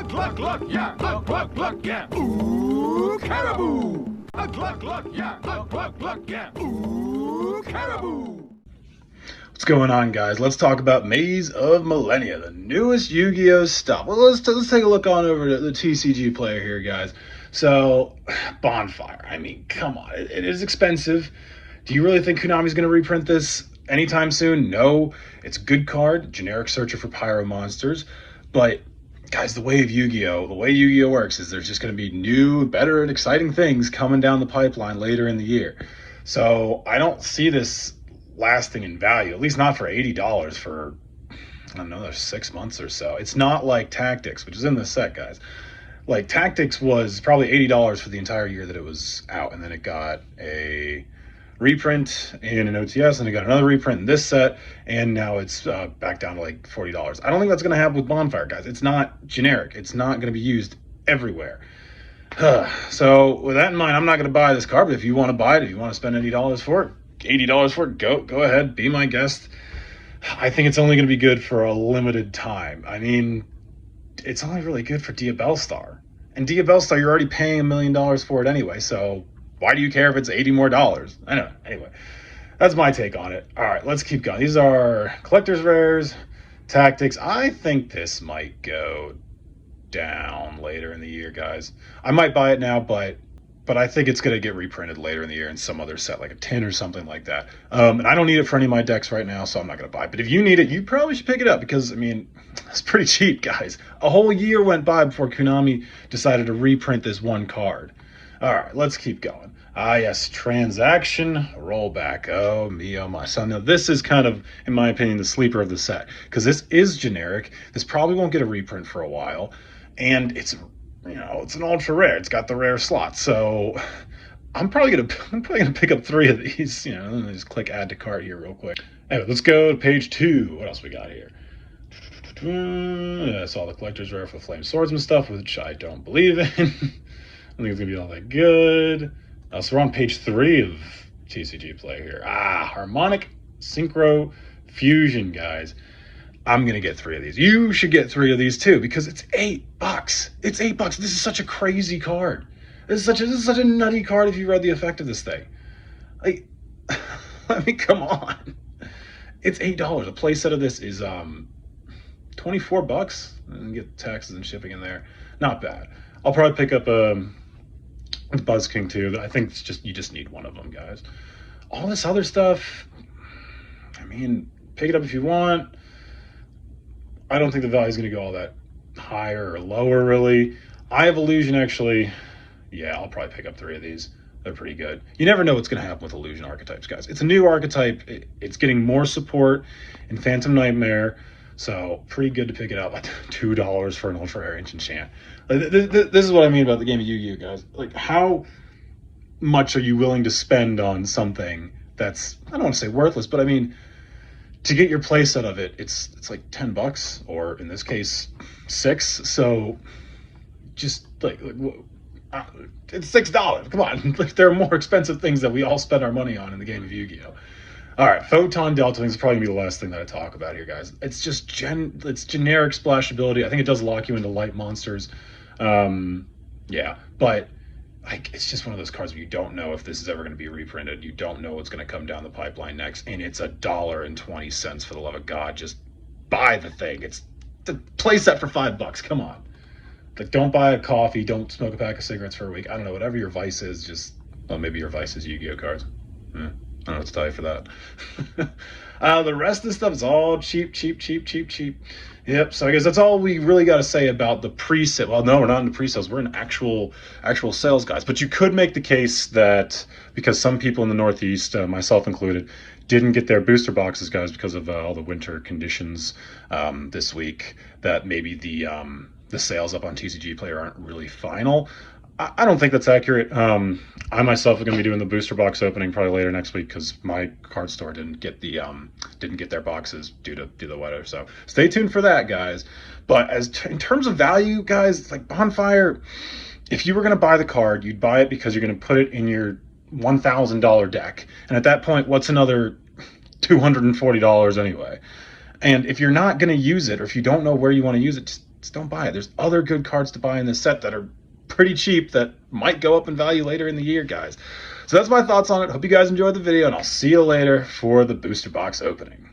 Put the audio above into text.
Gluck, gluck, yeah. Gluck, gluck, yeah. Ooh, caribou. Gluck, gluck, yeah. Gluck, gluck, yeah. Ooh, caribou. What's going on, guys? Let's talk about Maze of Millennia, the newest Yu-Gi-Oh stuff. Well, let's take a look on over to the TCG player here, guys. So, Bonfire. I mean, come on. It is expensive. Do you really think Konami's going to reprint this anytime soon? No. It's a good card, generic searcher for pyro monsters. But, guys, the way Yu-Gi-Oh works is there's just going to be new, better, and exciting things coming down the pipeline later in the year. So, I don't see this lasting in value, at least not for $80 for, I don't know, there's 6 months or so. It's not like Tactics, which is in this set, guys. Like, Tactics was probably $80 for the entire year that it was out, and then it got a reprint in an OTS, and it got another reprint in this set, and now it's back down to like $40. I don't think that's going to happen with Bonfire, guys. It's not generic. It's not going to be used everywhere. So with that in mind, I'm not going to buy this card, but if you want to buy it, if you want to spend $80 for it, go ahead, be my guest. I think it's only going to be good for a limited time. I mean, it's only really good for Diabellstar. And Diabellstar, you're already paying $1 million for it anyway, so why do you care if it's $80 more? I don't know. Anyway, that's my take on it. All right, let's keep going. These are collector's rares, Tactics. I think this might go down later in the year, guys. I might buy it now, but I think it's going to get reprinted later in the year in some other set, like a 10 or something like that. And I don't need it for any of my decks right now, so I'm not going to buy it. But if you need it, you probably should pick it up because, I mean, it's pretty cheap, guys. A whole year went by before Konami decided to reprint this one card. All right, let's keep going. Yes, transaction rollback. Oh, me, oh, my son. Now, this is kind of, in my opinion, the sleeper of the set because this is generic. This probably won't get a reprint for a while. And it's, you know, it's an ultra rare. It's got the rare slot. So I'm probably gonna pick up 3 of these. You know, let me just click add to cart here real quick. Anyway, let's go to page 2. What else we got here? That's all the collector's rare for Flame Swordsman stuff, which I don't believe in. I think it's gonna be all that good. So we're on page 3 of TCG Play here. Harmonic Synchro Fusion, guys. I'm going to get 3 of these. You should get 3 of these too because it's $8. It's $8. This is such a crazy card. This is such a nutty card if you read the effect of this thing. Like, I mean, come on. It's $8. A play set of this is $24 and get taxes and shipping in there. Not bad. I'll probably pick up Buzz King too. I think it's you just need one of them, guys. All this other stuff, I mean, pick it up if you want. I don't think the value is going to go all that higher or lower, really. Eye of Illusion, actually, yeah, I'll probably pick up 3 of these. They're pretty good. You never know what's going to happen with Illusion archetypes, guys. It's a new archetype. It's getting more support in Phantom Nightmare, so pretty good to pick it up. Like $2 for an Ultra Rare Ancient Chant. Like, this is what I mean about the game of Yu-Gi-Oh, guys. Like, how much are you willing to spend on something that's, I don't want to say worthless, but I mean, to get your playset of it, it's like $10, or in this case, 6. So just like it's $6. Come on, like there are more expensive things that we all spend our money on in the game of Yu-Gi-Oh. All right, Photon Delta is probably gonna be the last thing that I talk about here, guys. It's just it's generic splashability. I think it does lock you into light monsters. Yeah, but like, it's just one of those cards where you don't know if this is ever going to be reprinted. You don't know what's going to come down the pipeline next, and it's $1.20. For the love of God, just buy the thing. It's the playset for $5. Come on, like, don't buy a coffee. Don't smoke a pack of cigarettes for a week. I don't know, whatever your vice is. Just, well, maybe your vice is Yu-Gi-Oh cards. I don't know what to tell you for that. The rest of the stuff is all cheap. Yep, so I guess that's all we really got to say about the pre-sale. Well, no, we're not in the pre-sales. We're in actual sales, guys. But you could make the case that because some people in the Northeast, myself included, didn't get their booster boxes, guys, because of all the winter conditions this week, that maybe the sales up on TCG Player aren't really final. I don't think that's accurate. I myself are going to be doing the booster box opening probably later next week because my card store didn't get their boxes due to the weather. So stay tuned for that, guys. But in terms of value, guys, it's like Bonfire. If you were going to buy the card, you'd buy it because you're going to put it in your $1,000 deck, and at that point, what's another $240 anyway? And if you're not going to use it, or if you don't know where you want to use it, just just don't buy it. There's other good cards to buy in this set that are pretty cheap that might go up in value later in the year, guys. So that's my thoughts on it. Hope you guys enjoyed the video, and I'll see you later for the booster box opening.